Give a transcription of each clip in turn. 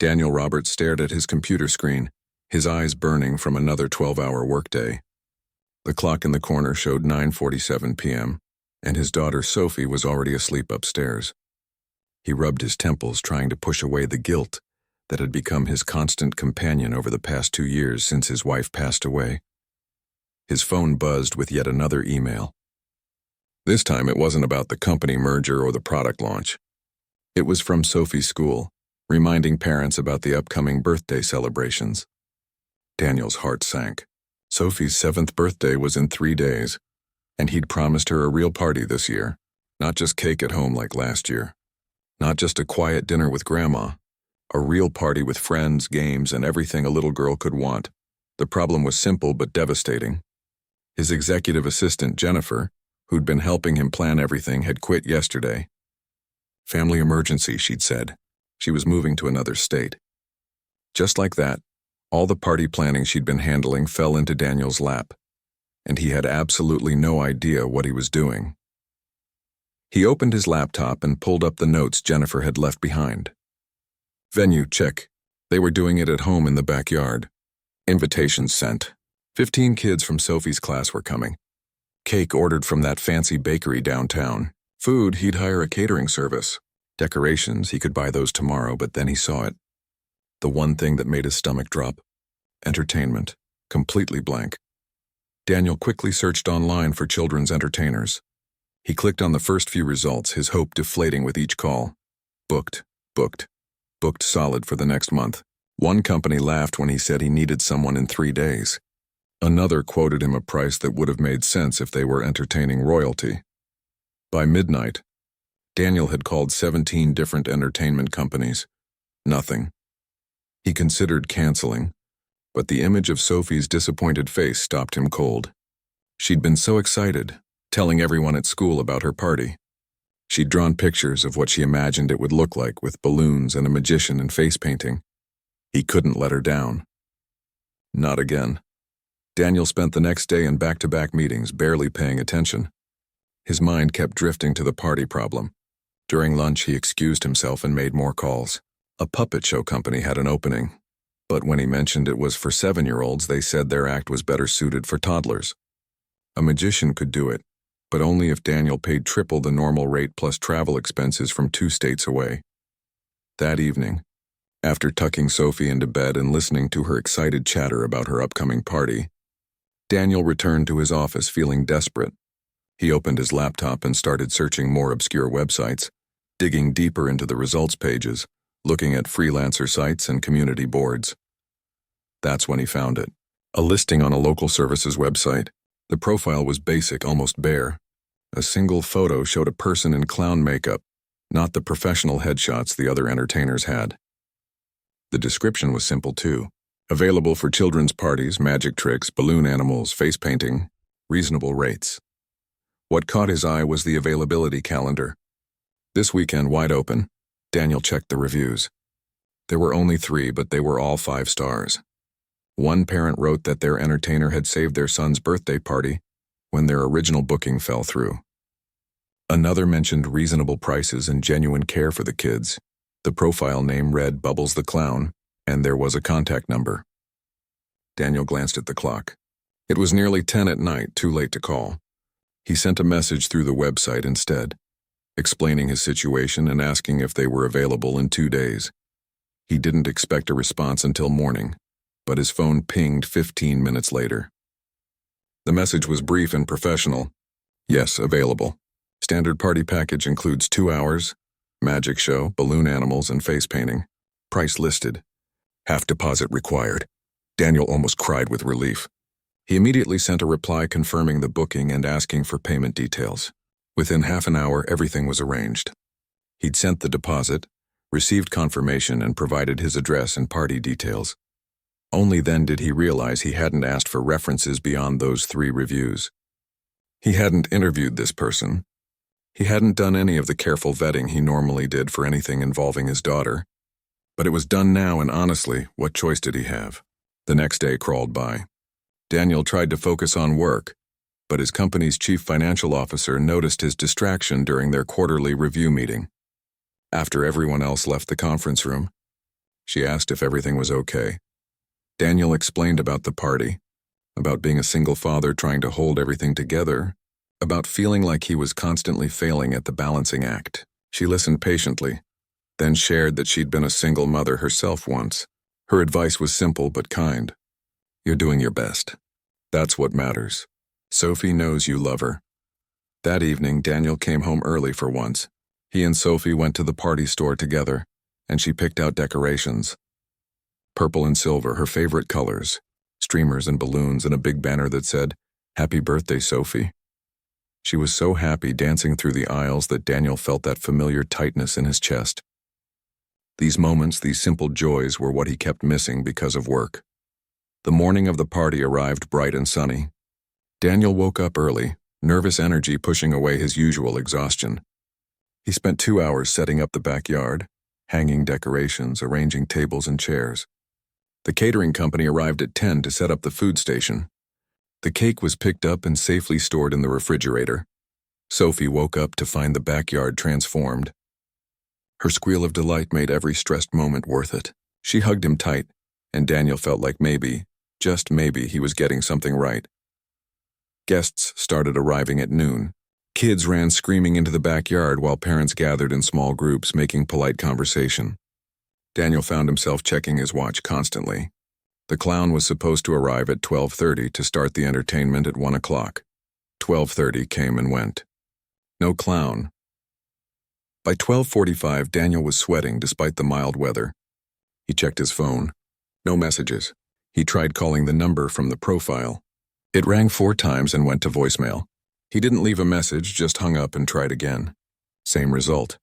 Daniel Roberts stared at his computer screen, his eyes burning from another 12-hour workday. The clock in the corner showed 9:47 p.m., and his daughter Sophie was already asleep upstairs. He rubbed his temples, trying to push away the guilt that had become his constant companion over the past 2 years since his wife passed away. His phone buzzed with yet another email. This time it wasn't about the company merger or the product launch. It was from Sophie's school, reminding parents about the upcoming birthday celebrations. Daniel's heart sank. Sophie's 7th birthday was in 3 days, and he'd promised her a real party this year, not just cake at home like last year. Not just a quiet dinner with Grandma. A real party with friends, games, and everything a little girl could want. The problem was simple but devastating. His executive assistant, Jennifer, who'd been helping him plan everything, had quit yesterday. Family emergency, she'd said. She was moving to another state. Just like that, all the party planning she'd been handling fell into Daniel's lap, and he had absolutely no idea what he was doing. He opened his laptop and pulled up the notes Jennifer had left behind. Venue, check. They were doing it at home in the backyard. Invitations sent. 15 kids from Sophie's class were coming. Cake ordered from that fancy bakery downtown. Food, he'd hire a catering service. Decorations, he could buy those tomorrow, but then he saw it. The one thing that made his stomach drop. Entertainment. Completely blank. Daniel quickly searched online for children's entertainers. He clicked on the first few results, his hope deflating with each call. Booked, booked, booked solid for the next month. One company laughed when he said he needed someone in 3 days. Another quoted him a price that would have made sense if they were entertaining royalty. By midnight, Daniel had called 17 different entertainment companies. Nothing. He considered canceling, but the image of Sophie's disappointed face stopped him cold. She'd been so excited, telling everyone at school about her party. She'd drawn pictures of what she imagined it would look like with balloons and a magician and face painting. He couldn't let her down. Not again. Daniel spent the next day in back-to-back meetings, barely paying attention. His mind kept drifting to the party problem. During lunch, he excused himself and made more calls. A puppet show company had an opening, but when he mentioned it was for 7-year-olds, they said their act was better suited for toddlers. A magician could do it, but only if Daniel paid triple the normal rate plus travel expenses from 2 states away. That evening, after tucking Sophie into bed and listening to her excited chatter about her upcoming party, Daniel returned to his office feeling desperate. He opened his laptop and started searching more obscure websites, digging deeper into the results pages, looking at freelancer sites and community boards. That's when he found it. A listing on a local services website. The profile was basic, almost bare. A single photo showed a person in clown makeup, not the professional headshots the other entertainers had. The description was simple too. Available for children's parties, magic tricks, balloon animals, face painting, reasonable rates. What caught his eye was the availability calendar. This weekend wide open. Daniel checked the reviews. There were only 3, but they were all 5 stars. One parent wrote that their entertainer had saved their son's birthday party when their original booking fell through. Another mentioned reasonable prices and genuine care for the kids. The profile name read Bubbles the Clown, and there was a contact number. Daniel glanced at the clock. It was nearly 10 at night, too late to call. He sent a message through the website instead, explaining his situation and asking if they were available in 2 days. He didn't expect a response until morning, but his phone pinged 15 minutes later. The message was brief and professional. Yes, available. Standard party package includes 2 hours, magic show, balloon animals, and face painting. Price listed. Half deposit required. Daniel almost cried with relief. He immediately sent a reply confirming the booking and asking for payment details. Within half an hour, everything was arranged. He'd sent the deposit, received confirmation, and provided his address and party details. Only then did he realize he hadn't asked for references beyond those 3 reviews. He hadn't interviewed this person. He hadn't done any of the careful vetting he normally did for anything involving his daughter. But it was done now, and honestly, what choice did he have? The next day crawled by. Daniel tried to focus on work, but his company's chief financial officer noticed his distraction during their quarterly review meeting. After everyone else left the conference room, She asked if everything was okay. Daniel explained about the party, about being a single father trying to hold everything together, about feeling like he was constantly failing at the balancing act. She listened patiently, then shared that she'd been a single mother herself once. Her advice was simple but kind. You're doing your best. That's what matters. Sophie knows you love her. That evening, Daniel came home early for once. He and Sophie went to the party store together, and she picked out decorations. Purple and silver, her favorite colors, streamers and balloons, and a big banner that said, "Happy birthday, Sophie." She was so happy dancing through the aisles that Daniel felt that familiar tightness in his chest. These moments, these simple joys, were what he kept missing because of work. The morning of the party arrived bright and sunny. Daniel woke up early, nervous energy pushing away his usual exhaustion. He spent 2 hours setting up the backyard, hanging decorations, arranging tables and chairs. The catering company arrived at 10 to set up the food station. The cake was picked up and safely stored in the refrigerator. Sophie woke up to find the backyard transformed. Her squeal of delight made every stressed moment worth it. She hugged him tight, and Daniel felt like maybe, just maybe, he was getting something right. Guests started arriving at noon. Kids ran screaming into the backyard while parents gathered in small groups making polite conversation. Daniel found himself checking his watch constantly. The clown was supposed to arrive at 12:30 to start the entertainment at 1 o'clock. 12:30 came and went. No clown. By 12:45, Daniel was sweating despite the mild weather. He checked his phone. No messages. He tried calling the number from the profile. It rang 4 times and went to voicemail. He didn't leave a message, just hung up and tried again. Same result.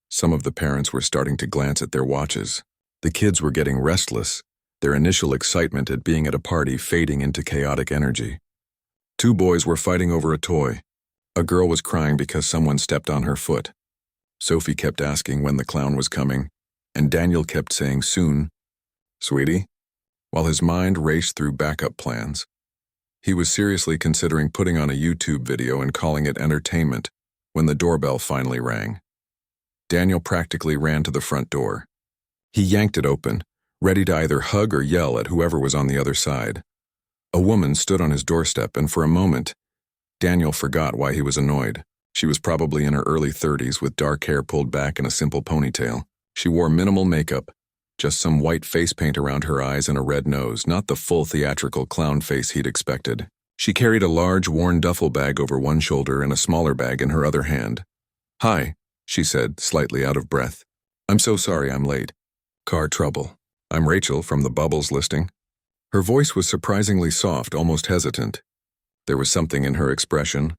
Some of the parents were starting to glance at their watches. The kids were getting restless, their initial excitement at being at a party fading into chaotic energy. 2 boys were fighting over a toy. A girl was crying because someone stepped on her foot. Sophie kept asking when the clown was coming, and Daniel kept saying soon. "Sweetie?" While his mind raced through backup plans. He was seriously considering putting on a YouTube video and calling it entertainment when the doorbell finally rang. Daniel practically ran to the front door. He yanked it open, ready to either hug or yell at whoever was on the other side. A woman stood on his doorstep, and for a moment, Daniel forgot why he was annoyed. She was probably in her early 30s with dark hair pulled back in a simple ponytail. She wore minimal makeup, just some white face paint around her eyes and a red nose, not the full theatrical clown face he'd expected. She carried a large, worn duffel bag over one shoulder and a smaller bag in her other hand. "Hi," she said, slightly out of breath. "I'm so sorry I'm late. Car trouble. I'm Rachel from the Bubbles listing." Her voice was surprisingly soft, almost hesitant. There was something in her expression,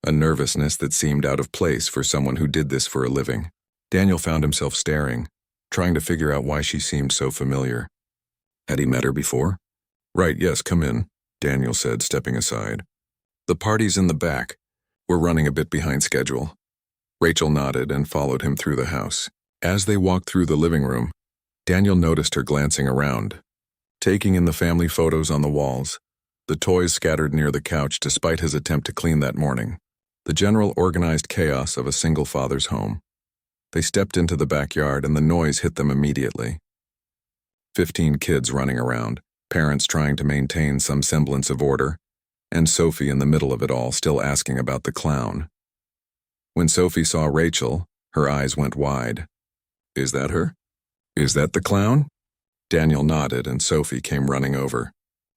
a nervousness that seemed out of place for someone who did this for a living. Daniel found himself staring, trying to figure out why she seemed so familiar. Had he met her before? "Right, yes, come in," Daniel said, stepping aside. "The party's in the back. We're running a bit behind schedule." Rachel nodded and followed him through the house. As they walked through the living room, Daniel noticed her glancing around, taking in the family photos on the walls, the toys scattered near the couch despite his attempt to clean that morning, the general organized chaos of a single father's home. They stepped into the backyard and the noise hit them immediately. 15 kids running around, parents trying to maintain some semblance of order, and Sophie in the middle of it all still asking about the clown. When Sophie saw Rachel, her eyes went wide. "Is that her? Is that the clown?" Daniel nodded and Sophie came running over.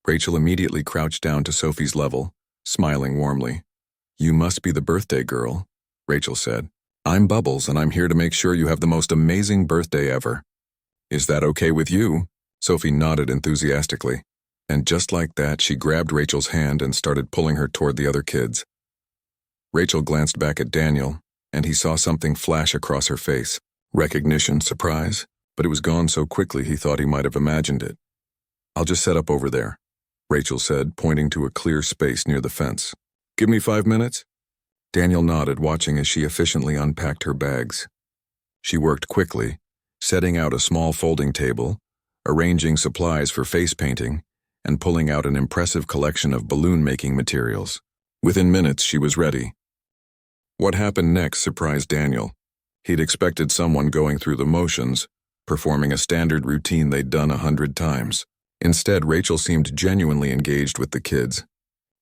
Rachel immediately crouched down to Sophie's level, smiling warmly. "You must be the birthday girl," Rachel said. "I'm Bubbles, and I'm here to make sure you have the most amazing birthday ever." "Is that okay with you?" Sophie nodded enthusiastically. And just like that, she grabbed Rachel's hand and started pulling her toward the other kids. Rachel glanced back at Daniel, and he saw something flash across her face. Recognition, surprise, but it was gone so quickly he thought he might have imagined it. "I'll just set up over there," Rachel said, pointing to a clear space near the fence. "Give me 5 minutes?" Daniel nodded, watching as she efficiently unpacked her bags. She worked quickly, setting out a small folding table, arranging supplies for face painting, and pulling out an impressive collection of balloon-making materials. Within minutes, she was ready. What happened next surprised Daniel. He'd expected someone going through the motions, performing a standard routine they'd done 100 times. Instead, Rachel seemed genuinely engaged with the kids.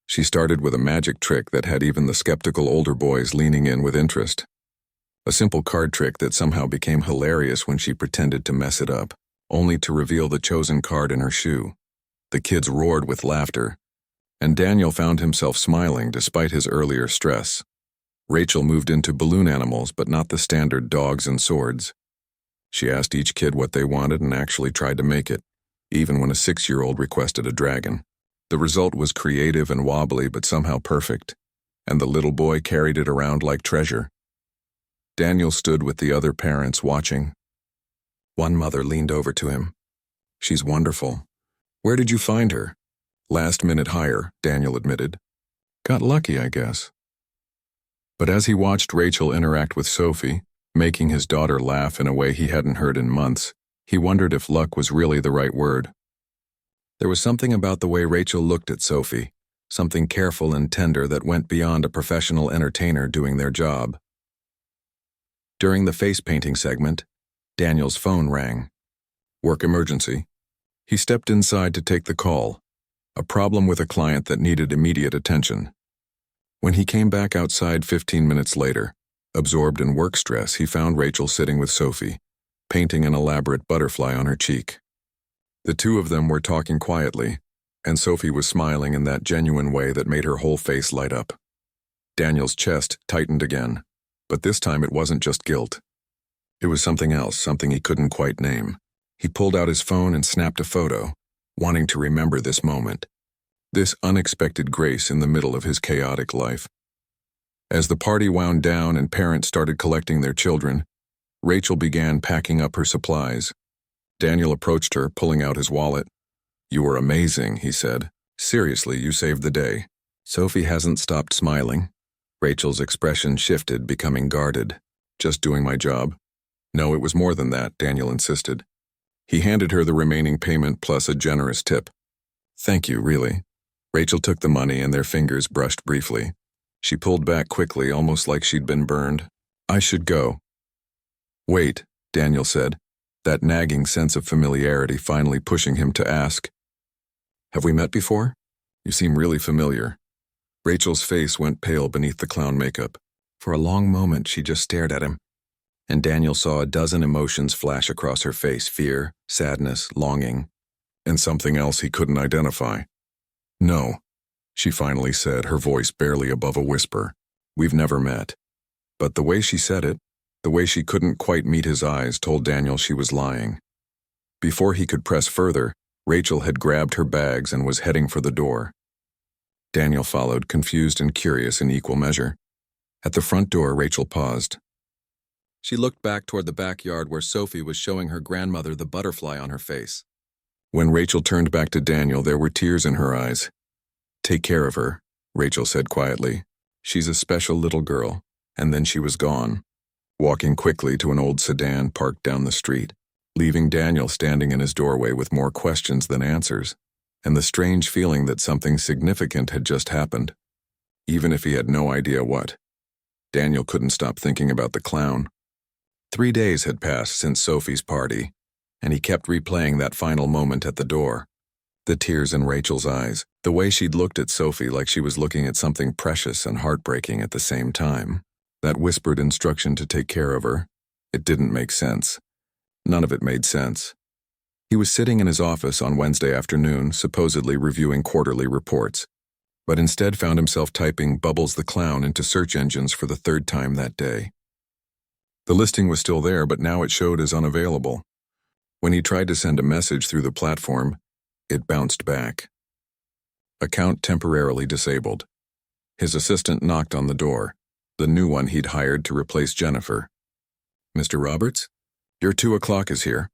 She started with a magic trick that had even the skeptical older boys leaning in with interest. A simple card trick that somehow became hilarious when she pretended to mess it up, only to reveal the chosen card in her shoe. The kids roared with laughter, and Daniel found himself smiling despite his earlier stress. Rachel moved into balloon animals, but not the standard dogs and swords. She asked each kid what they wanted and actually tried to make it, even when a 6-year-old requested a dragon. The result was creative and wobbly, but somehow perfect, and the little boy carried it around like treasure. Daniel stood with the other parents watching. One mother leaned over to him. "She's wonderful. Where did you find her?" "Last-minute hire," Daniel admitted. "Got lucky, I guess." But as he watched Rachel interact with Sophie, making his daughter laugh in a way he hadn't heard in months, he wondered if luck was really the right word. There was something about the way Rachel looked at Sophie, something careful and tender that went beyond a professional entertainer doing their job. During the face-painting segment, Daniel's phone rang. Work emergency. He stepped inside to take the call, a problem with a client that needed immediate attention. When he came back outside 15 minutes later, absorbed in work stress, he found Rachel sitting with Sophie, painting an elaborate butterfly on her cheek. The two of them were talking quietly, and Sophie was smiling in that genuine way that made her whole face light up. Daniel's chest tightened again, but this time it wasn't just guilt. It was something else, something he couldn't quite name. He pulled out his phone and snapped a photo, wanting to remember this moment, this unexpected grace in the middle of his chaotic life. As the party wound down and parents started collecting their children, Rachel began packing up her supplies. Daniel approached her, pulling out his wallet. "You were amazing," he said. "Seriously, you saved the day." Sophie hasn't stopped smiling. Rachel's expression shifted, becoming guarded. "Just doing my job." "No, it was more than that," Daniel insisted. He handed her the remaining payment plus a generous tip. "Thank you, really." Rachel took the money and their fingers brushed briefly. She pulled back quickly, almost like she'd been burned. "I should go." "Wait," Daniel said, that nagging sense of familiarity finally pushing him to ask, "Have we met before? You seem really familiar." Rachel's face went pale beneath the clown makeup. For a long moment, she just stared at him, and Daniel saw a dozen emotions flash across her face: fear, sadness, longing, and something else he couldn't identify. "No," she finally said, her voice barely above a whisper. "We've never met." But the way she said it, the way she couldn't quite meet his eyes, told Daniel she was lying. Before he could press further, Rachel had grabbed her bags and was heading for the door. Daniel followed, confused and curious in equal measure. At the front door, Rachel paused. She looked back toward the backyard where Sophie was showing her grandmother the butterfly on her face. When Rachel turned back to Daniel, there were tears in her eyes. "Take care of her," Rachel said quietly. "She's a special little girl." And then she was gone, walking quickly to an old sedan parked down the street, leaving Daniel standing in his doorway with more questions than answers, and the strange feeling that something significant had just happened, even if he had no idea what. Daniel couldn't stop thinking about the clown. 3 days had passed since Sophie's party, and he kept replaying that final moment at the door. The tears in Rachel's eyes, the way she'd looked at Sophie like she was looking at something precious and heartbreaking at the same time. That whispered instruction to take care of her. It didn't make sense. None of it made sense. He was sitting in his office on Wednesday afternoon, supposedly reviewing quarterly reports, but instead found himself typing Bubbles the Clown into search engines for the 3rd time that day. The listing was still there, but now it showed as unavailable. When he tried to send a message through the platform, it bounced back. Account temporarily disabled. His assistant knocked on the door, the new one he'd hired to replace Jennifer. "Mr. Roberts? Your 2 o'clock is here."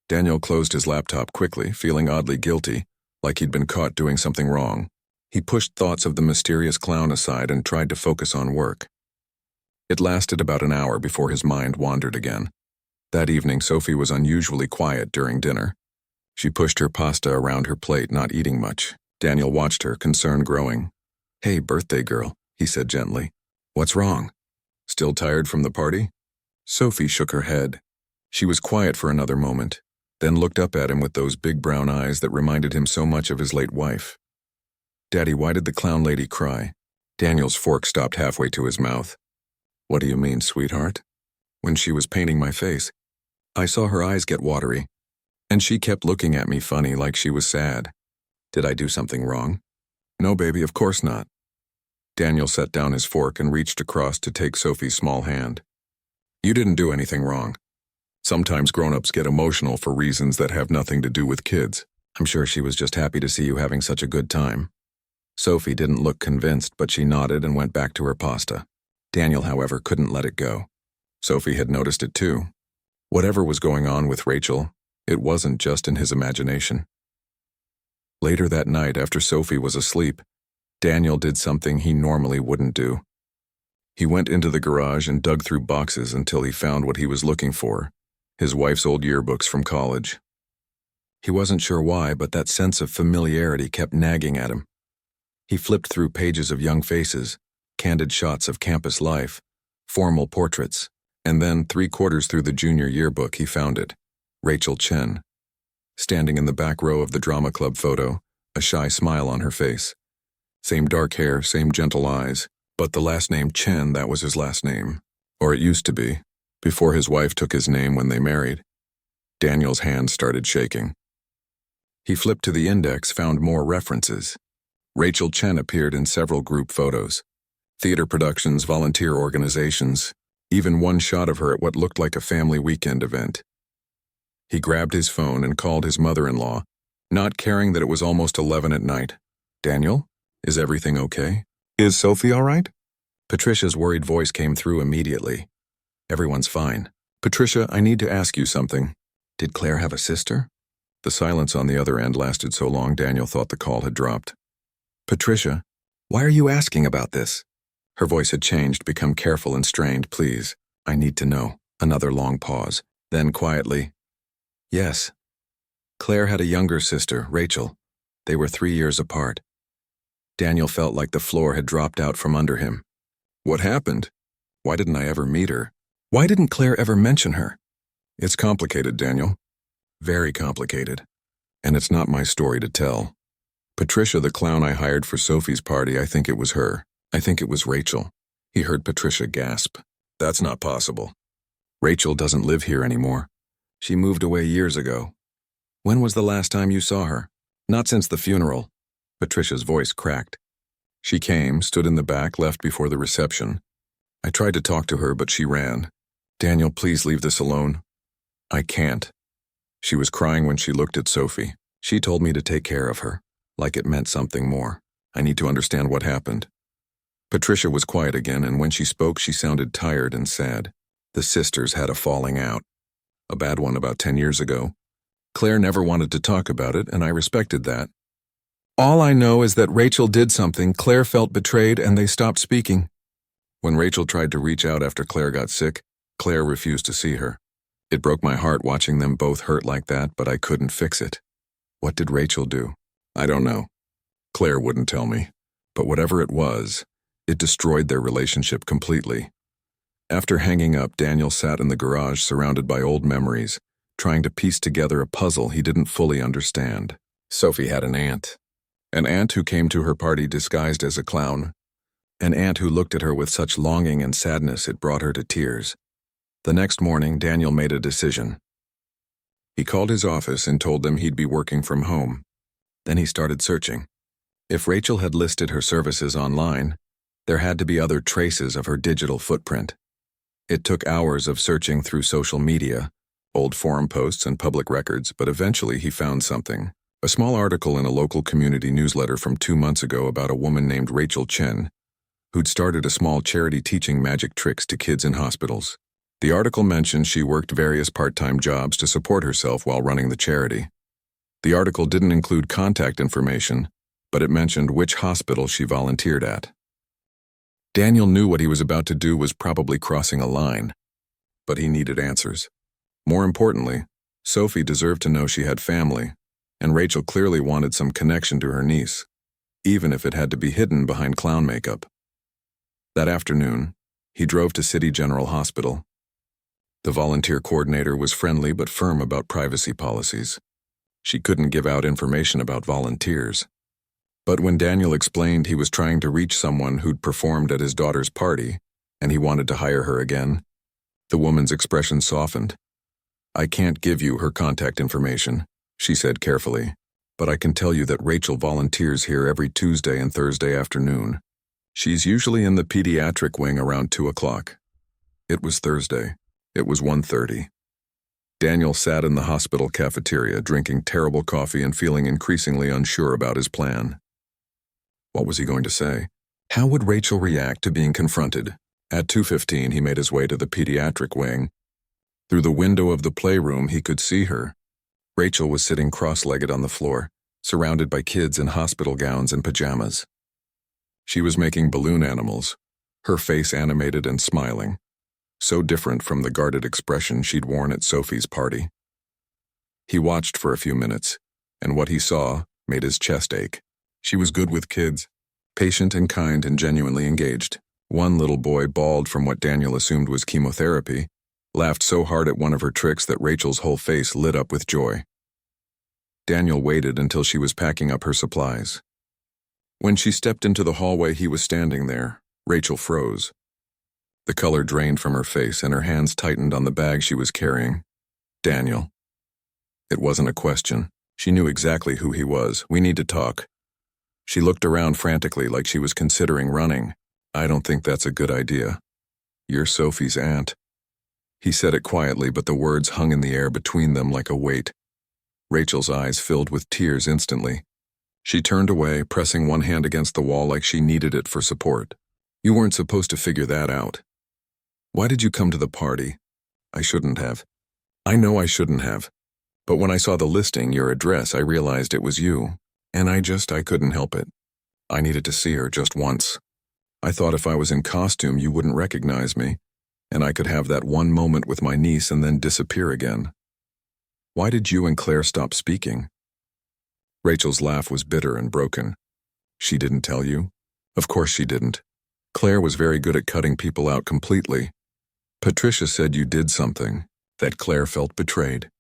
Daniel closed his laptop quickly, feeling oddly guilty, like he'd been caught doing something wrong. He pushed thoughts of the mysterious clown aside and tried to focus on work. It lasted about an hour before his mind wandered again. That evening, Sophie was unusually quiet during dinner. She pushed her pasta around her plate, not eating much. Daniel watched her, concern growing. "Hey, birthday girl," he said gently. "What's wrong? Still tired from the party?" Sophie shook her head. She was quiet for another moment, then looked up at him with those big brown eyes that reminded him so much of his late wife. "Daddy, why did the clown lady cry?" Daniel's fork stopped halfway to his mouth. "What do you mean, sweetheart?" "When she was painting my face, I saw her eyes get watery, and she kept looking at me funny like she was sad. Did I do something wrong?" "No, baby, of course not." Daniel set down his fork and reached across to take Sophie's small hand. "You didn't do anything wrong. Sometimes grown-ups get emotional for reasons that have nothing to do with kids. I'm sure she was just happy to see you having such a good time." Sophie didn't look convinced, but she nodded and went back to her pasta. Daniel, however, couldn't let it go. Sophie had noticed it too. Whatever was going on with Rachel, it wasn't just in his imagination. Later that night, after Sophie was asleep, Daniel did something he normally wouldn't do. He went into the garage and dug through boxes until he found what he was looking for: his wife's old yearbooks from college. He wasn't sure why, but that sense of familiarity kept nagging at him. He flipped through pages of young faces, candid shots of campus life, formal portraits, and then 3/4 through the junior yearbook he found it: Rachel Chen. Standing in the back row of the drama club photo, a shy smile on her face. Same dark hair, same gentle eyes, but the last name Chen, that was his last name. Or it used to be, before his wife took his name when they married. Daniel's hand started shaking. He flipped to the index, found more references. Rachel Chen appeared in several group photos, theater productions, volunteer organizations, even one shot of her at what looked like a family weekend event. He grabbed his phone and called his mother-in-law, not caring that it was almost 11 at night. "Daniel, is everything okay? Is Sophie all right?" Patricia's worried voice came through immediately. "Everyone's fine. Patricia, I need to ask you something. Did Claire have a sister?" The silence on the other end lasted so long Daniel thought the call had dropped. "Patricia, why are you asking about this?" Her voice had changed, become careful and strained. "Please, I need to know." Another long pause. Then quietly, "Yes. Claire had a younger sister, Rachel. They were 3 years apart." Daniel felt like the floor had dropped out from under him. "What happened? Why didn't I ever meet her? Why didn't Claire ever mention her?" "It's complicated, Daniel. Very complicated. And it's not my story to tell. Patricia, the clown I hired for Sophie's party, I think it was her. I think it was Rachel." He heard Patricia gasp. "That's not possible. Rachel doesn't live here anymore. She moved away years ago." "When was the last time you saw her?" "Not since the funeral." Patricia's voice cracked. "She came, stood in the back, left before the reception. I tried to talk to her, but she ran. Daniel, please leave this alone." "I can't." She was crying when she looked at Sophie. "She told me to take care of her, like it meant something more. I need to understand what happened." Patricia was quiet again, and when she spoke, she sounded tired and sad. "The sisters had a falling out. A bad one about 10 years ago. Claire never wanted to talk about it, and I respected that. All I know is that Rachel did something, Claire felt betrayed, and they stopped speaking. When Rachel tried to reach out after Claire got sick, Claire refused to see her. It broke my heart watching them both hurt like that, but I couldn't fix it. What did Rachel do? I don't know. Claire wouldn't tell me. But whatever it was, it destroyed their relationship completely." After hanging up, Daniel sat in the garage surrounded by old memories, trying to piece together a puzzle he didn't fully understand. Sophie had an aunt. An aunt who came to her party disguised as a clown. An aunt who looked at her with such longing and sadness it brought her to tears. The next morning, Daniel made a decision. He called his office and told them he'd be working from home. Then he started searching. If Rachel had listed her services online, there had to be other traces of her digital footprint. It took hours of searching through social media, old forum posts and public records, but eventually he found something. A small article in a local community newsletter from 2 months ago about a woman named Rachel Chen, who'd started a small charity teaching magic tricks to kids in hospitals. The article mentioned she worked various part-time jobs to support herself while running the charity. The article didn't include contact information, but it mentioned which hospital she volunteered at. Daniel knew what he was about to do was probably crossing a line, but he needed answers. More importantly, Sophie deserved to know she had family, and Rachel clearly wanted some connection to her niece, even if it had to be hidden behind clown makeup. That afternoon, he drove to City General Hospital. The volunteer coordinator was friendly but firm about privacy policies. She couldn't give out information about volunteers. But when Daniel explained he was trying to reach someone who'd performed at his daughter's party, and he wanted to hire her again, the woman's expression softened. "I can't give you her contact information," she said carefully, "but I can tell you that Rachel volunteers here every Tuesday and Thursday afternoon. She's usually in the pediatric wing around 2 o'clock. It was Thursday. It was 1:30. Daniel sat in the hospital cafeteria, drinking terrible coffee and feeling increasingly unsure about his plan. What was he going to say? How would Rachel react to being confronted? At 2:15, he made his way to the pediatric wing. Through the window of the playroom, he could see her. Rachel was sitting cross-legged on the floor, surrounded by kids in hospital gowns and pajamas. She was making balloon animals, her face animated and smiling, so different from the guarded expression she'd worn at Sophie's party. He watched for a few minutes, and what he saw made his chest ache. She was good with kids, patient and kind and genuinely engaged. One little boy, bawled from what Daniel assumed was chemotherapy, laughed so hard at one of her tricks that Rachel's whole face lit up with joy. Daniel waited until she was packing up her supplies. When she stepped into the hallway, he was standing there. Rachel froze. The color drained from her face and her hands tightened on the bag she was carrying. Daniel. It wasn't a question. She knew exactly who he was. "We need to talk." She looked around frantically like she was considering running. "I don't think that's a good idea. You're Sophie's aunt." He said it quietly, but the words hung in the air between them like a weight. Rachel's eyes filled with tears instantly. She turned away, pressing one hand against the wall like she needed it for support. "You weren't supposed to figure that out. Why did you come to the party?" "I shouldn't have." "I know I shouldn't have. But when I saw the listing, your address, I realized it was you. And I couldn't help it. I needed to see her just once. I thought if I was in costume, you wouldn't recognize me, and I could have that one moment with my niece and then disappear again. Why did you and Claire stop speaking?" Rachel's laugh was bitter and broken. "She didn't tell you?" "Of course she didn't. Claire was very good at cutting people out completely. Patricia said you did something, that Claire felt betrayed."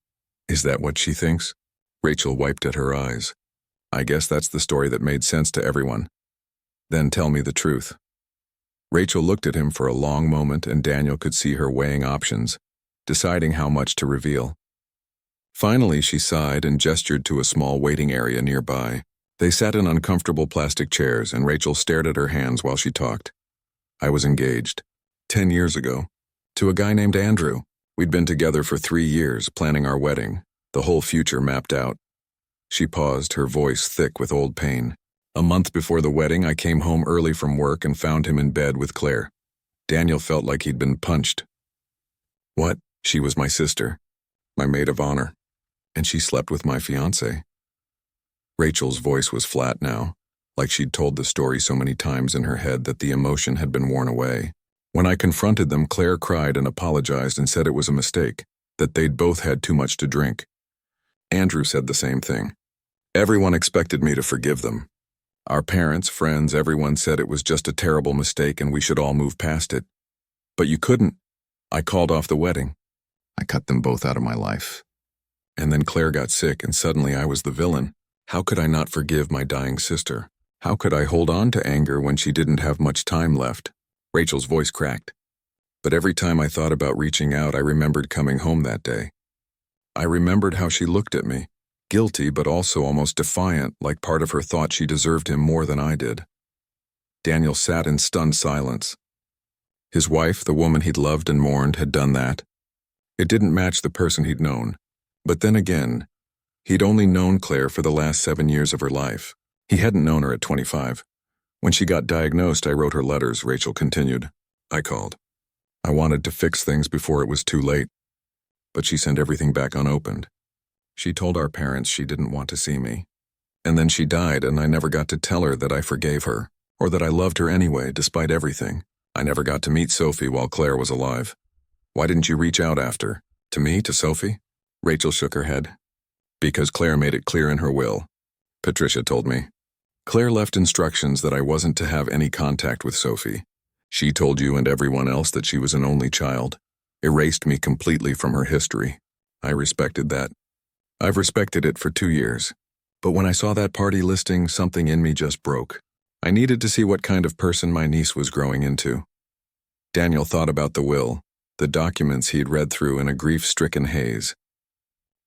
"Is that what she thinks?" Rachel wiped at her eyes. "I guess that's the story that made sense to everyone." "Then tell me the truth." Rachel looked at him for a long moment, and Daniel could see her weighing options, deciding how much to reveal. Finally, she sighed and gestured to a small waiting area nearby. They sat in uncomfortable plastic chairs, and Rachel stared at her hands while she talked. "I was engaged 10 years ago to a guy named Andrew. We'd been together for 3 years, planning our wedding, the whole future mapped out." She paused, her voice thick with old pain. "A month before the wedding, I came home early from work and found him in bed with Claire. Daniel felt like he'd been punched." "What?" "She was my sister, my maid of honor, and she slept with my fiancé." Rachel's voice was flat now, like she'd told the story so many times in her head that the emotion had been worn away. "When I confronted them, Claire cried and apologized and said it was a mistake, that they'd both had too much to drink. Andrew said the same thing. Everyone expected me to forgive them. Our parents, friends, everyone said it was just a terrible mistake and we should all move past it. But you couldn't. I called off the wedding. I cut them both out of my life. And then Claire got sick and suddenly I was the villain. How could I not forgive my dying sister? How could I hold on to anger when she didn't have much time left?" Rachel's voice cracked. "But every time I thought about reaching out, I remembered coming home that day. I remembered how she looked at me, guilty but also almost defiant, like part of her thought she deserved him more than I did." Daniel sat in stunned silence. His wife, the woman he'd loved and mourned, had done that. It didn't match the person he'd known. But then again, he'd only known Claire for the last 7 years of her life. He hadn't known her at 25. "When she got diagnosed, I wrote her letters," Rachel continued. "I called. I wanted to fix things before it was too late. But she sent everything back unopened. She told our parents she didn't want to see me. And then she died, and I never got to tell her that I forgave her, or that I loved her anyway, despite everything. I never got to meet Sophie while Claire was alive. Why didn't you reach out after? To me? To Sophie?" Rachel shook her head. "Because Claire made it clear in her will. Patricia told me. Claire left instructions that I wasn't to have any contact with Sophie. She told you and everyone else that she was an only child. erased me completely from her history. I respected that. I've respected it for 2 years. But when I saw that party listing, something in me just broke. I needed to see what kind of person my niece was growing into. Daniel thought about the will, the documents he'd read through in a grief-stricken haze.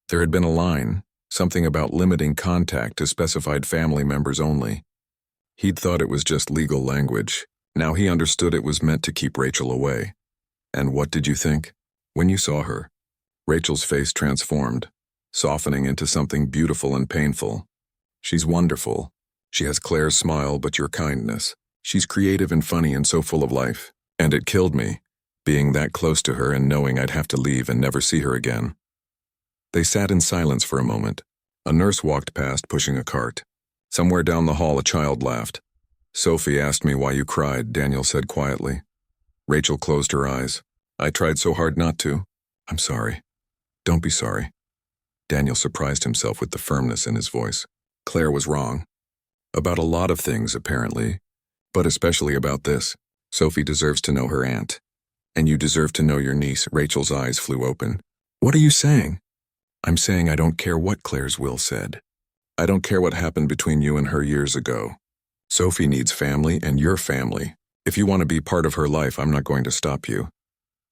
There had been a line, something about limiting contact to specified family members only. He'd thought it was just legal language. Now he understood it was meant to keep Rachel away. And what did you think? When you saw her, Rachel's face transformed, softening into something beautiful and painful. She's wonderful. She has Claire's smile but your kindness. She's creative and funny and so full of life. And it killed me, being that close to her and knowing I'd have to leave and never see her again. They sat in silence for a moment. A nurse walked past pushing a cart. Somewhere down the hall a child laughed. Sophie asked me why you cried, Daniel said quietly. Rachel closed her eyes. I tried so hard not to. I'm sorry. Don't be sorry. Daniel surprised himself with the firmness in his voice. Claire was wrong. About a lot of things, apparently. But especially about this. Sophie deserves to know her aunt. And you deserve to know your niece. Rachel's eyes flew open. What are you saying? I'm saying I don't care what Claire's will said. I don't care what happened between you and her years ago. Sophie needs family and your family. If you want to be part of her life, I'm not going to stop you.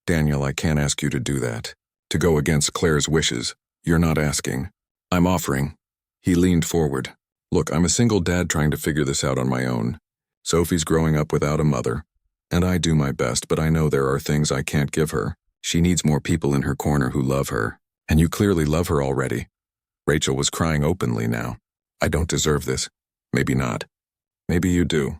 Daniel, I can't ask you to do that. To go against Claire's wishes. You're not asking. I'm offering. He leaned forward. Look, I'm a single dad trying to figure this out on my own. Sophie's growing up without a mother. And I do my best, but I know there are things I can't give her. She needs more people in her corner who love her. And you clearly love her already. Rachel was crying openly now. I don't deserve this. Maybe not. Maybe you do.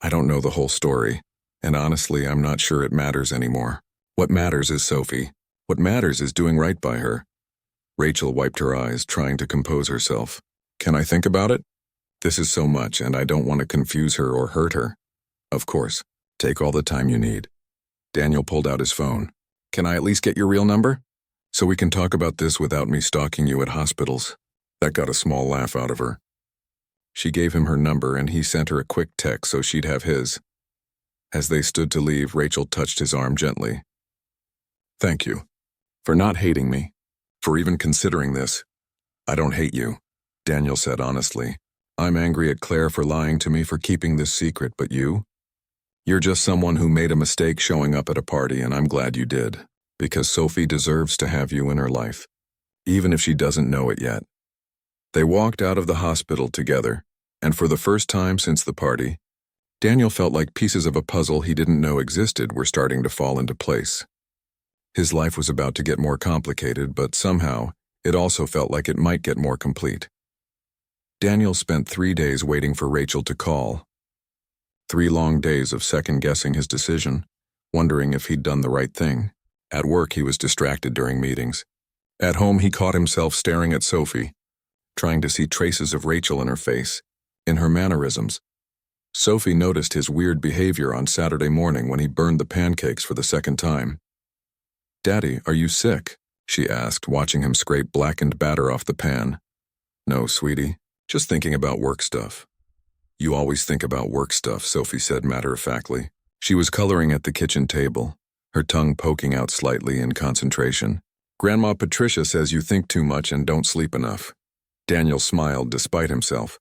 I don't know the whole story. And honestly, I'm not sure it matters anymore. What matters is Sophie. What matters is doing right by her. Rachel wiped her eyes, trying to compose herself. Can I think about it? This is so much, and I don't want to confuse her or hurt her. Of course. Take all the time you need. Daniel pulled out his phone. Can I at least get your real number? So we can talk about this without me stalking you at hospitals. That got a small laugh out of her. She gave him her number and he sent her a quick text so she'd have his. As they stood to leave, Rachel touched his arm gently. Thank you. For not hating me. For even considering this. I don't hate you, Daniel said honestly. I'm angry at Claire for lying to me for keeping this secret, but you? You're just someone who made a mistake showing up at a party, and I'm glad you did. Because Sophie deserves to have you in her life. Even if she doesn't know it yet. They walked out of the hospital together, and for the first time since the party, Daniel felt like pieces of a puzzle he didn't know existed were starting to fall into place. His life was about to get more complicated, but somehow, it also felt like it might get more complete. Daniel spent 3 days waiting for Rachel to call. 3 long days of second-guessing his decision, wondering if he'd done the right thing. At work, he was distracted during meetings. At home, he caught himself staring at Sophie, trying to see traces of Rachel in her face, in her mannerisms. Sophie noticed his weird behavior on Saturday morning when he burned the pancakes for the second time. Daddy, are you sick? She asked, watching him scrape blackened batter off the pan. No, sweetie, just thinking about work stuff. You always think about work stuff, Sophie said matter-of-factly. She was coloring at the kitchen table, her tongue poking out slightly in concentration. Grandma Patricia says you think too much and don't sleep enough. Daniel smiled despite himself.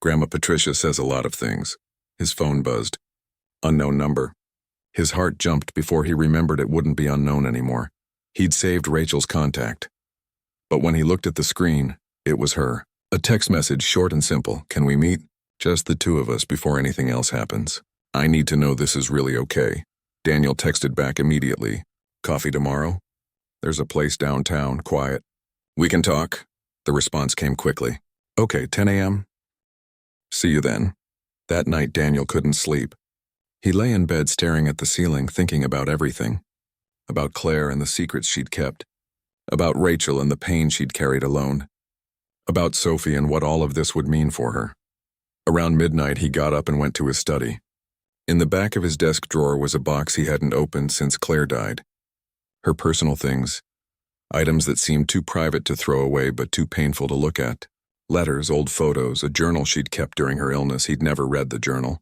Grandma Patricia says a lot of things. His phone buzzed. Unknown number. His heart jumped before he remembered it wouldn't be unknown anymore. He'd saved Rachel's contact. But when he looked at the screen, it was her. A text message, short and simple. Can we meet? Just the two of us before anything else happens. I need to know this is really okay. Daniel texted back immediately. Coffee tomorrow? There's a place downtown, quiet. We can talk. The response came quickly. Okay, 10 a.m.? See you then. That night, Daniel couldn't sleep. He lay in bed staring at the ceiling, thinking about everything. About Claire and the secrets she'd kept. About Rachel and the pain she'd carried alone. About Sophie and what all of this would mean for her. Around midnight, he got up and went to his study. In the back of his desk drawer was a box he hadn't opened since Claire died. Her personal things. Items that seemed too private to throw away but too painful to look at. Letters, old photos, a journal she'd kept during her illness. He'd never read the journal.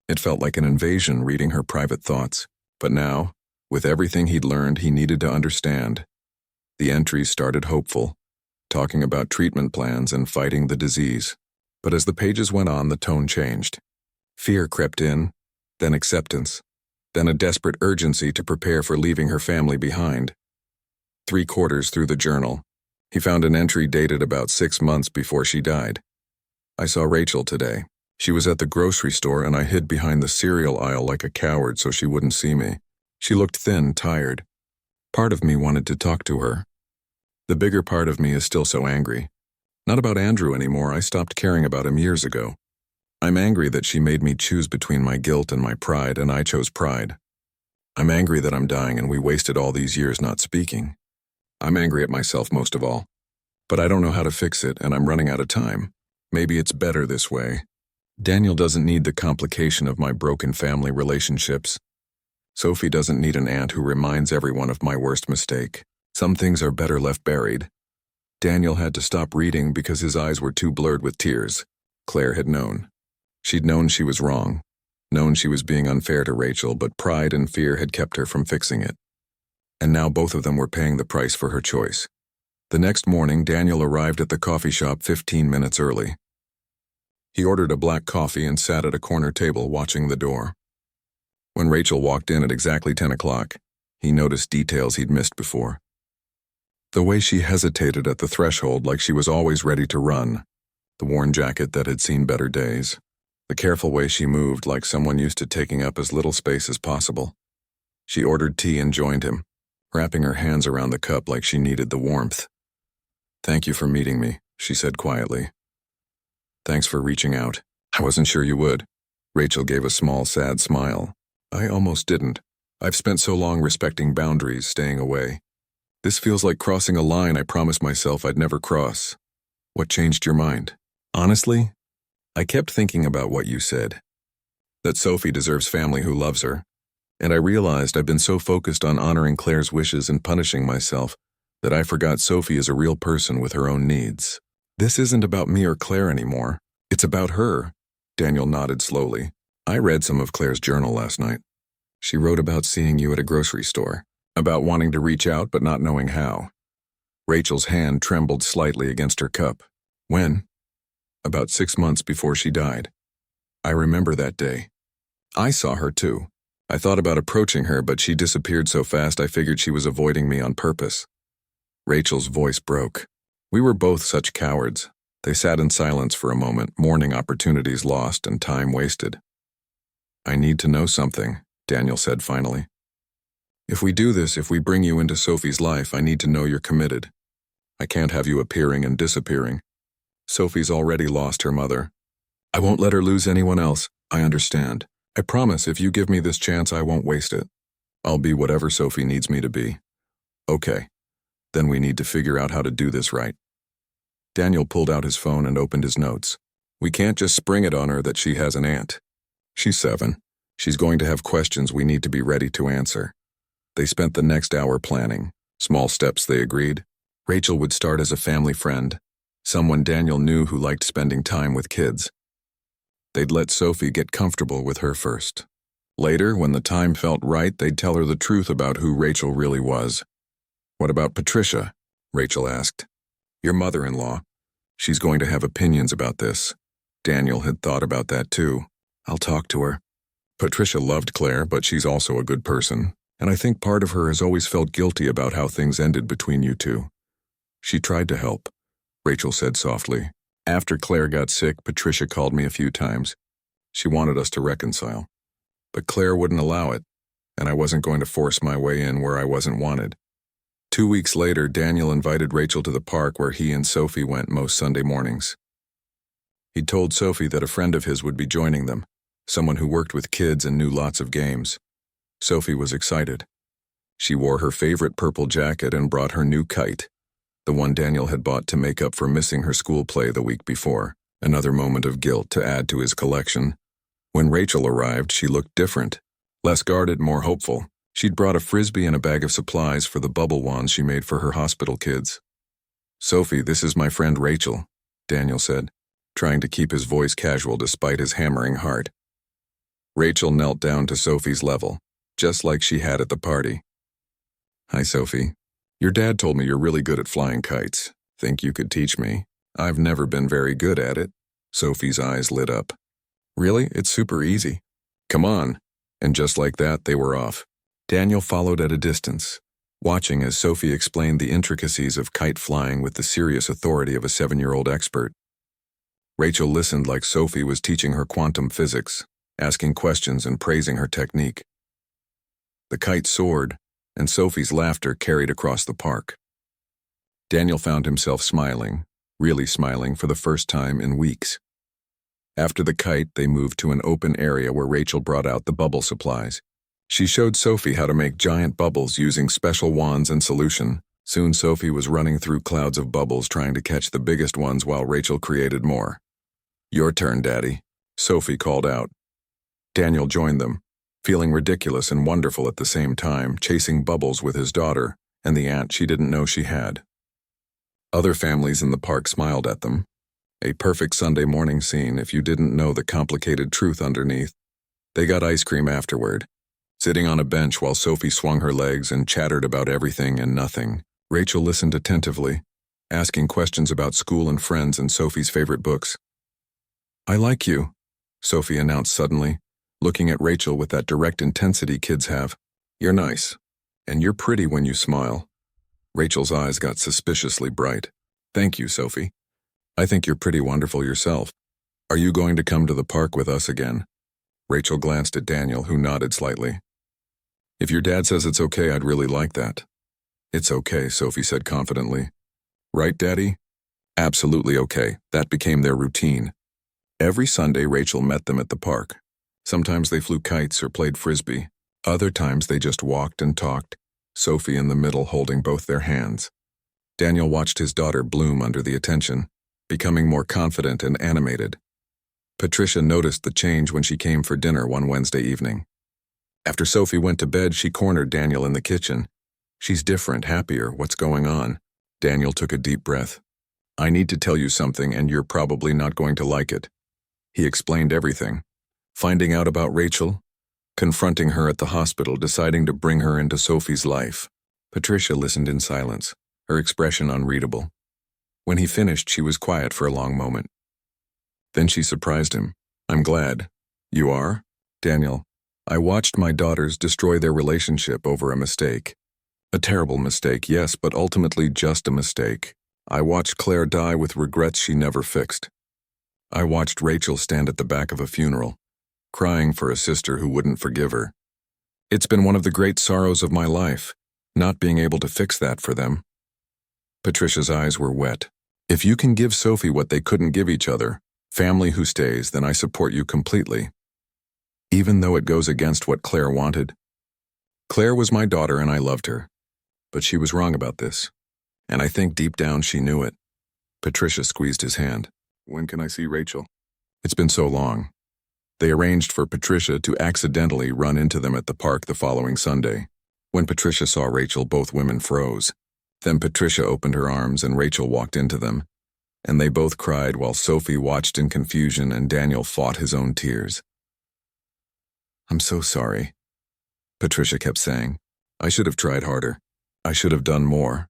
It felt like an invasion reading her private thoughts. But now, With everything he'd learned, he needed to understand. The entries started hopeful, talking about treatment plans and fighting the disease. But as the pages went on, the tone changed. Fear crept in, then acceptance, then a desperate urgency to prepare for leaving her family behind. 3/4 through the journal, he found an entry dated about 6 months before she died. I saw Rachel today. She was at the grocery store and I hid behind the cereal aisle like a coward so she wouldn't see me. She looked thin, tired. Part of me wanted to talk to her. The bigger part of me is still so angry. Not about Andrew anymore, I stopped caring about him years ago. I'm angry that she made me choose between my guilt and my pride, and I chose pride. I'm angry that I'm dying and we wasted all these years not speaking. I'm angry at myself most of all. But I don't know how to fix it, and I'm running out of time. Maybe it's better this way. Daniel doesn't need the complication of my broken family relationships. Sophie doesn't need an aunt who reminds everyone of my worst mistake. Some things are better left buried. Daniel had to stop reading because his eyes were too blurred with tears. Claire had known. She'd known she was wrong, known she was being unfair to Rachel, but pride and fear had kept her from fixing it. And now both of them were paying the price for her choice. The next morning, Daniel arrived at the coffee shop 15 minutes early. He ordered a black coffee and sat at a corner table watching the door. When Rachel walked in at exactly 10 o'clock, he noticed details he'd missed before. The way she hesitated at the threshold like she was always ready to run, the worn jacket that had seen better days, the careful way she moved like someone used to taking up as little space as possible. She ordered tea and joined him, wrapping her hands around the cup like she needed the warmth. "Thank you for meeting me," she said quietly. "Thanks for reaching out. I wasn't sure you would." Rachel gave a small, sad smile. "I almost didn't. I've spent so long respecting boundaries, staying away. This feels like crossing a line I promised myself I'd never cross. What changed your mind?" "Honestly, I kept thinking about what you said. That Sophie deserves family who loves her. And I realized I've been so focused on honoring Claire's wishes and punishing myself that I forgot Sophie is a real person with her own needs. This isn't about me or Claire anymore. It's about her." Daniel nodded slowly. "I read some of Claire's journal last night. She wrote about seeing you at a grocery store, about wanting to reach out but not knowing how." Rachel's hand trembled slightly against her cup. "When?" "About 6 months before she died. I remember that day. I saw her too. I thought about approaching her, but she disappeared so fast I figured she was avoiding me on purpose." Rachel's voice broke. We were both such cowards. They sat in silence for a moment, mourning opportunities lost and time wasted. "I need to know something," Daniel said finally. "If we do this, if we bring you into Sophie's life, I need to know you're committed. I can't have you appearing and disappearing. Sophie's already lost her mother. I won't let her lose anyone else. I understand. I promise if you give me this chance, I won't waste it. I'll be whatever Sophie needs me to be." "Okay. Then we need to figure out how to do this right." Daniel pulled out his phone and opened his notes. "We can't just spring it on her that she has an aunt. She's 7. She's going to have questions we need to be ready to answer." They spent the next hour planning. Small steps, they agreed. Rachel would start as a family friend, someone Daniel knew who liked spending time with kids. They'd let Sophie get comfortable with her first. Later, when the time felt right, they'd tell her the truth about who Rachel really was. "What about Patricia?" Rachel asked. "Your mother-in-law. She's going to have opinions about this." Daniel had thought about that too. "I'll talk to her." Patricia loved Claire, but she's also a good person, and I think part of her has always felt guilty about how things ended between you two. "She tried to help," Rachel said softly. "After Claire got sick, Patricia called me a few times. She wanted us to reconcile. But Claire wouldn't allow it, and I wasn't going to force my way in where I wasn't wanted." 2 weeks later, Daniel invited Rachel to the park where he and Sophie went most Sunday mornings. He'd told Sophie that a friend of his would be joining them, someone who worked with kids and knew lots of games. Sophie was excited. She wore her favorite purple jacket and brought her new kite, the one Daniel had bought to make up for missing her school play the week before, another moment of guilt to add to his collection. When Rachel arrived, she looked different, less guarded, more hopeful. She'd brought a frisbee and a bag of supplies for the bubble wands she made for her hospital kids. "Sophie, this is my friend Rachel," Daniel said, trying to keep his voice casual despite his hammering heart. Rachel knelt down to Sophie's level, just like she had at the party. "Hi, Sophie. Your dad told me you're really good at flying kites. Think you could teach me? I've never been very good at it." Sophie's eyes lit up. "Really? It's super easy. Come on." And just like that, they were off. Daniel followed at a distance, watching as Sophie explained the intricacies of kite flying with the serious authority of a 7-year-old expert. Rachel listened like Sophie was teaching her quantum physics, asking questions and praising her technique. The kite soared, and Sophie's laughter carried across the park. Daniel found himself smiling, really smiling for the first time in weeks. After the kite, they moved to an open area where Rachel brought out the bubble supplies. She showed Sophie how to make giant bubbles using special wands and solution. Soon Sophie was running through clouds of bubbles trying to catch the biggest ones while Rachel created more. "Your turn, Daddy," Sophie called out. Daniel joined them, feeling ridiculous and wonderful at the same time, chasing bubbles with his daughter and the aunt she didn't know she had. Other families in the park smiled at them. A perfect Sunday morning scene if you didn't know the complicated truth underneath. They got ice cream afterward, sitting on a bench while Sophie swung her legs and chattered about everything and nothing. Rachel listened attentively, asking questions about school and friends and Sophie's favorite books. "I like you," Sophie announced suddenly, looking at Rachel with that direct intensity kids have. "You're nice, and you're pretty when you smile." Rachel's eyes got suspiciously bright. "Thank you, Sophie. I think you're pretty wonderful yourself. Are you going to come to the park with us again?" Rachel glanced at Daniel, who nodded slightly. "If your dad says it's okay, I'd really like that." "It's okay," Sophie said confidently. "Right, Daddy?" "Absolutely okay." That became their routine. Every Sunday, Rachel met them at the park. Sometimes they flew kites or played frisbee. Other times they just walked and talked, Sophie in the middle holding both their hands. Daniel watched his daughter bloom under the attention, becoming more confident and animated. Patricia noticed the change when she came for dinner one Wednesday evening. After Sophie went to bed, she cornered Daniel in the kitchen. "She's different, happier. What's going on?" Daniel took a deep breath. "I need to tell you something, and you're probably not going to like it." He explained everything. Finding out about Rachel, confronting her at the hospital, deciding to bring her into Sophie's life. Patricia listened in silence, her expression unreadable. When he finished, she was quiet for a long moment. Then she surprised him. "I'm glad." "You are?" "Daniel, I watched my daughters destroy their relationship over a mistake. A terrible mistake, yes, but ultimately just a mistake. I watched Claire die with regrets she never fixed. I watched Rachel stand at the back of a funeral, crying for a sister who wouldn't forgive her. It's been one of the great sorrows of my life, not being able to fix that for them." Patricia's eyes were wet. "If you can give Sophie what they couldn't give each other, family who stays, then I support you completely. Even though it goes against what Claire wanted. Claire was my daughter and I loved her. But she was wrong about this. And I think deep down she knew it." Patricia squeezed his hand. "When can I see Rachel?" "It's been so long." They arranged for Patricia to accidentally run into them at the park the following Sunday. When Patricia saw Rachel, both women froze. Then Patricia opened her arms and Rachel walked into them, and they both cried while Sophie watched in confusion and Daniel fought his own tears. "I'm so sorry," Patricia kept saying. "I should have tried harder. I should have done more."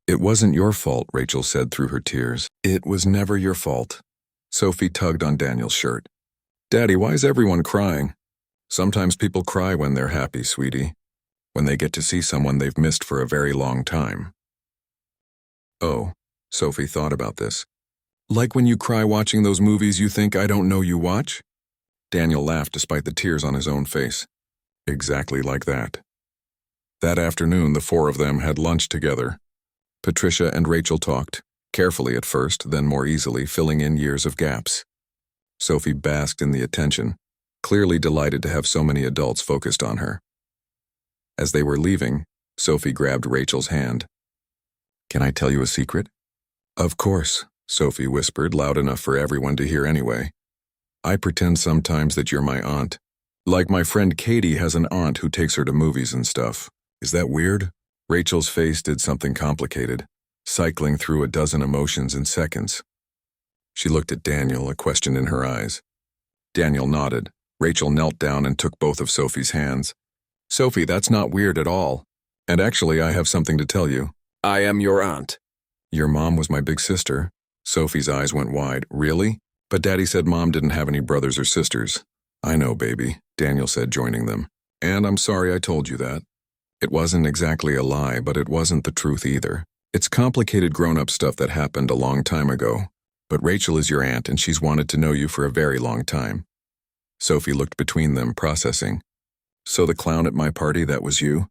"It wasn't your fault," Rachel said through her tears. "It was never your fault." Sophie tugged on Daniel's shirt. "Daddy, why is everyone crying?" "Sometimes people cry when they're happy, sweetie. When they get to see someone they've missed for a very long time." "Oh," Sophie thought about this. "Like when you cry watching those movies you think I don't know you watch?" Daniel laughed despite the tears on his own face. "Exactly like that." That afternoon, the four of them had lunch together. Patricia and Rachel talked, carefully at first, then more easily, filling in years of gaps. Sophie basked in the attention, clearly delighted to have so many adults focused on her. As they were leaving, Sophie grabbed Rachel's hand. "Can I tell you a secret?" "Of course," Sophie whispered, loud enough for everyone to hear anyway. "I pretend sometimes that you're my aunt. Like my friend Katie has an aunt who takes her to movies and stuff. Is that weird?" Rachel's face did something complicated, cycling through a dozen emotions in seconds. She looked at Daniel, a question in her eyes. Daniel nodded. Rachel knelt down and took both of Sophie's hands. Sophie, that's not weird at all. And actually, I have something to tell you. I am your aunt. Your mom was my big sister. Sophie's eyes went wide. Really? But Daddy said Mom didn't have any brothers or sisters. I know, baby, Daniel said, joining them. And I'm sorry I told you that. It wasn't exactly a lie, but it wasn't the truth either. It's complicated grown-up stuff that happened a long time ago. But Rachel is your aunt, and she's wanted to know you for a very long time. Sophie looked between them, processing. So the clown at my party, that was you?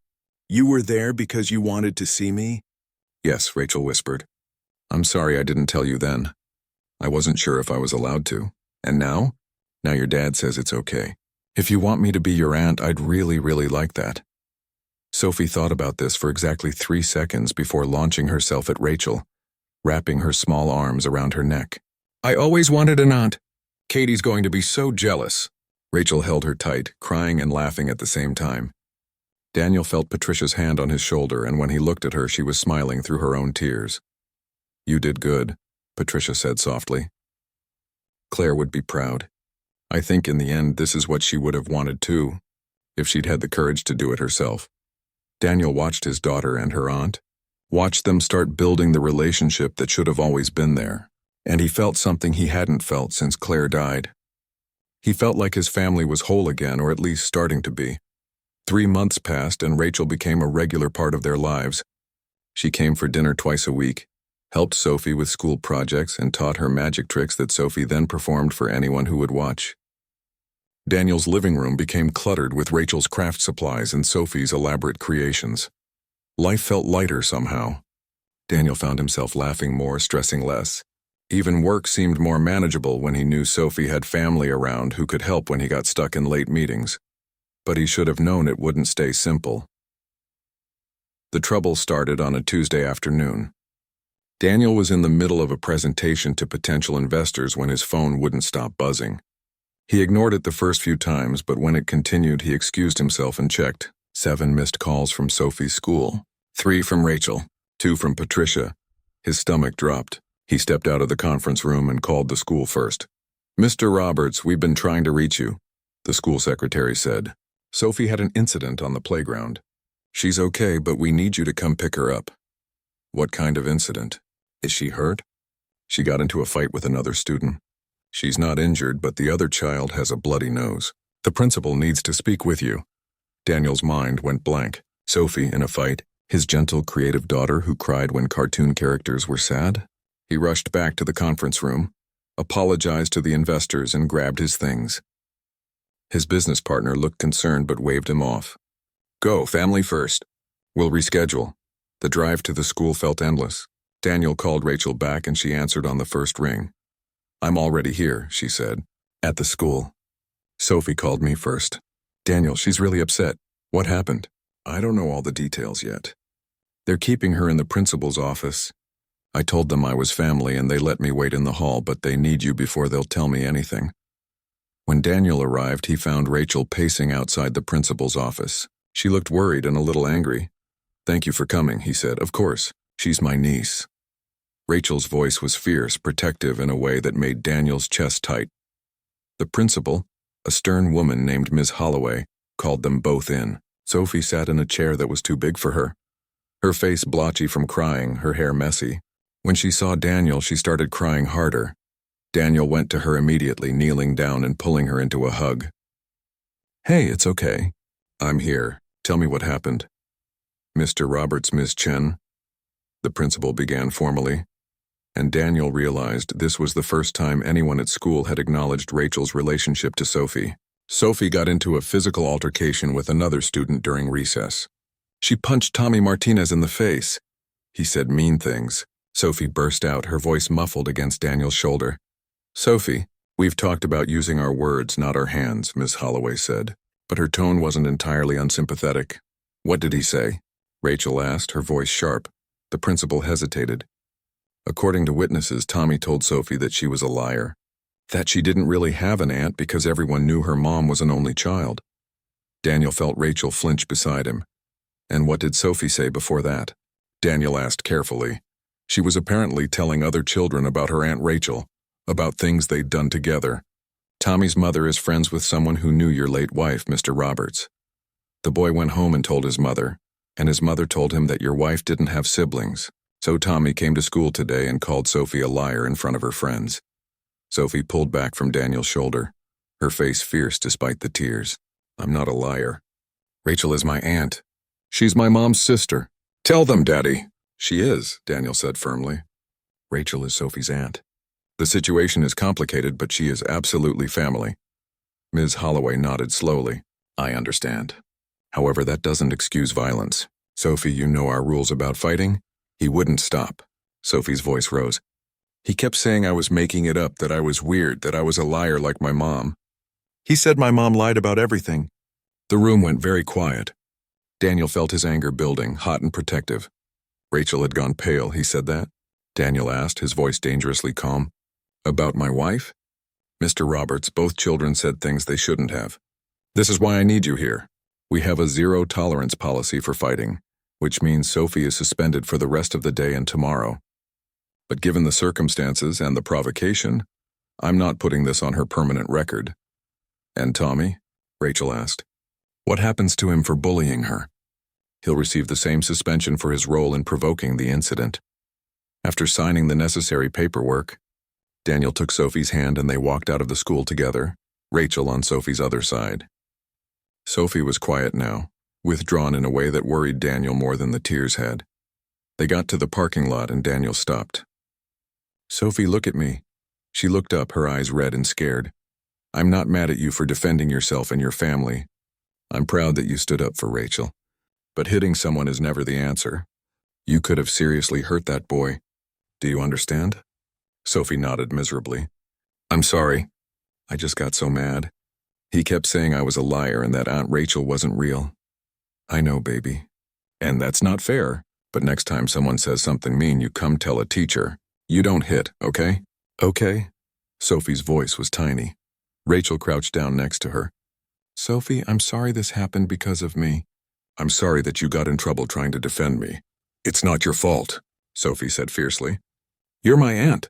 You were there because you wanted to see me? Yes, Rachel whispered. I'm sorry I didn't tell you then. I wasn't sure if I was allowed to. And now? Now your dad says it's okay. If you want me to be your aunt, I'd really, really like that. Sophie thought about this for exactly 3 seconds before launching herself at Rachel, wrapping her small arms around her neck. I always wanted an aunt. Katie's going to be so jealous. Rachel held her tight, crying and laughing at the same time. Daniel felt Patricia's hand on his shoulder, and when he looked at her, she was smiling through her own tears. You did good, Patricia said softly. Claire would be proud. I think in the end this is what she would have wanted too, if she'd had the courage to do it herself. Daniel watched his daughter and her aunt, watched them start building the relationship that should have always been there, and he felt something he hadn't felt since Claire died. He felt like his family was whole again, or at least starting to be. 3 months passed and Rachel became a regular part of their lives. She came for dinner twice a week, helped Sophie with school projects, and taught her magic tricks that Sophie then performed for anyone who would watch. Daniel's living room became cluttered with Rachel's craft supplies and Sophie's elaborate creations. Life felt lighter somehow. Daniel found himself laughing more, stressing less. Even work seemed more manageable when he knew Sophie had family around who could help when he got stuck in late meetings. But he should have known it wouldn't stay simple. The trouble started on a Tuesday afternoon. Daniel was in the middle of a presentation to potential investors when his phone wouldn't stop buzzing. He ignored it the first few times, but when it continued, he excused himself and checked. 7 missed calls from Sophie's school, 3 from Rachel, 2 from Patricia. His stomach dropped. He stepped out of the conference room and called the school first. Mr. Roberts, we've been trying to reach you, the school secretary said. Sophie had an incident on the playground. She's okay, but we need you to come pick her up. What kind of incident? Is she hurt? She got into a fight with another student. She's not injured, but the other child has a bloody nose. The principal needs to speak with you. Daniel's mind went blank. Sophie in a fight, his gentle, creative daughter who cried when cartoon characters were sad? He rushed back to the conference room, apologized to the investors, and grabbed his things. His business partner looked concerned but waved him off. Go, family first. We'll reschedule. The drive to the school felt endless. Daniel called Rachel back and she answered on the first ring. I'm already here, she said. At the school. Sophie called me first. Daniel, she's really upset. What happened? I don't know all the details yet. They're keeping her in the principal's office. I told them I was family and they let me wait in the hall, but they need you before they'll tell me anything. When Daniel arrived, he found Rachel pacing outside the principal's office. She looked worried and a little angry. Thank you for coming, he said. Of course. She's my niece. Rachel's voice was fierce, protective in a way that made Daniel's chest tight. The principal, a stern woman named Ms. Holloway, called them both in. Sophie sat in a chair that was too big for her. Her face blotchy from crying, her hair messy. When she saw Daniel, she started crying harder. Daniel went to her immediately, kneeling down and pulling her into a hug. Hey, it's okay. I'm here. Tell me what happened. Mr. Roberts, Miss Chen, the principal began formally, and Daniel realized this was the first time anyone at school had acknowledged Rachel's relationship to Sophie. Sophie got into a physical altercation with another student during recess. She punched Tommy Martinez in the face. He said mean things. Sophie burst out, her voice muffled against Daniel's shoulder. Sophie, we've talked about using our words, not our hands, Ms. Holloway said, but her tone wasn't entirely unsympathetic. What did he say? Rachel asked, her voice sharp. The principal hesitated. According to witnesses, Tommy told Sophie that she was a liar, that she didn't really have an aunt because everyone knew her mom was an only child. Daniel felt Rachel flinch beside him. And what did Sophie say before that? Daniel asked carefully. She was apparently telling other children about her Aunt Rachel, about things they'd done together. Tommy's mother is friends with someone who knew your late wife, Mr. Roberts. The boy went home and told his mother, and his mother told him that your wife didn't have siblings. So Tommy came to school today and called Sophie a liar in front of her friends. Sophie pulled back from Daniel's shoulder, her face fierce despite the tears. I'm not a liar. Rachel is my aunt. She's my mom's sister. Tell them, Daddy. She is, Daniel said firmly. Rachel is Sophie's aunt. The situation is complicated, but she is absolutely family. Ms. Holloway nodded slowly. I understand. However, that doesn't excuse violence. Sophie, you know our rules about fighting? He wouldn't stop. Sophie's voice rose. He kept saying I was making it up, that I was weird, that I was a liar like my mom. He said my mom lied about everything. The room went very quiet. Daniel felt his anger building, hot and protective. Rachel had gone pale, he said that? Daniel asked, his voice dangerously calm. About my wife? Mr. Roberts, both children said things they shouldn't have. This is why I need you here. We have a zero-tolerance policy for fighting, which means Sophie is suspended for the rest of the day and tomorrow. But given the circumstances and the provocation, I'm not putting this on her permanent record. And Tommy? Rachel asked. What happens to him for bullying her? He'll receive the same suspension for his role in provoking the incident. After signing the necessary paperwork, Daniel took Sophie's hand and they walked out of the school together, Rachel on Sophie's other side. Sophie was quiet now, withdrawn in a way that worried Daniel more than the tears had. They got to the parking lot and Daniel stopped. Sophie, look at me. She looked up, her eyes red and scared. I'm not mad at you for defending yourself and your family. I'm proud that you stood up for Rachel. But hitting someone is never the answer. You could have seriously hurt that boy. Do you understand? Sophie nodded miserably. I'm sorry. I just got so mad. He kept saying I was a liar and that Aunt Rachel wasn't real. I know, baby. And that's not fair. But next time someone says something mean, you come tell a teacher. You don't hit, okay? Okay. Sophie's voice was tiny. Rachel crouched down next to her. Sophie, I'm sorry this happened because of me. I'm sorry that you got in trouble trying to defend me. It's not your fault, Sophie said fiercely. You're my aunt.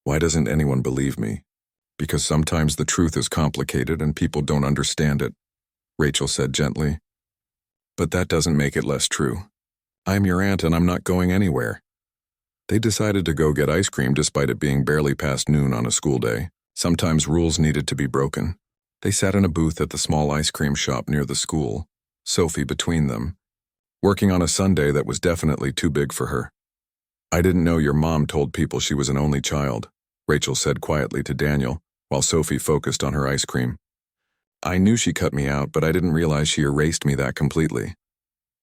Why doesn't anyone believe me? Because sometimes the truth is complicated and people don't understand it, Rachel said gently. But that doesn't make it less true. I'm your aunt and I'm not going anywhere. They decided to go get ice cream despite it being barely past noon on a school day. Sometimes rules needed to be broken. They sat in a booth at the small ice cream shop near the school, Sophie between them, working on a sundae that was definitely too big for her. I didn't know your mom told people she was an only child, Rachel said quietly to Daniel, while Sophie focused on her ice cream. I knew she cut me out, but I didn't realize she erased me that completely.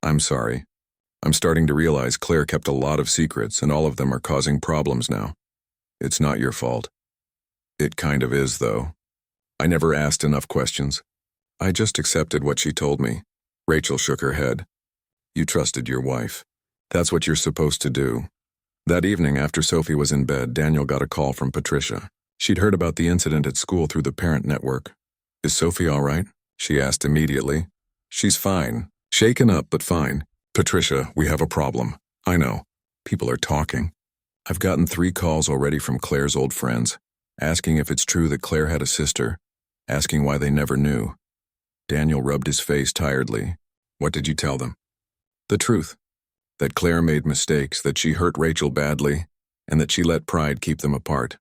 I'm sorry. I'm starting to realize Claire kept a lot of secrets, and all of them are causing problems now. It's not your fault. It kind of is, though. I never asked enough questions. I just accepted what she told me. Rachel shook her head. You trusted your wife. That's what you're supposed to do. That evening, after Sophie was in bed, Daniel got a call from Patricia. She'd heard about the incident at school through the parent network. Is Sophie all right? She asked immediately. She's fine. Shaken up, but fine. Patricia, we have a problem. I know. People are talking. I've gotten 3 calls already from Claire's old friends, asking if it's true that Claire had a sister, asking why they never knew. Daniel rubbed his face tiredly. What did you tell them? The truth. That Claire made mistakes, that she hurt Rachel badly, and that she let pride keep them apart.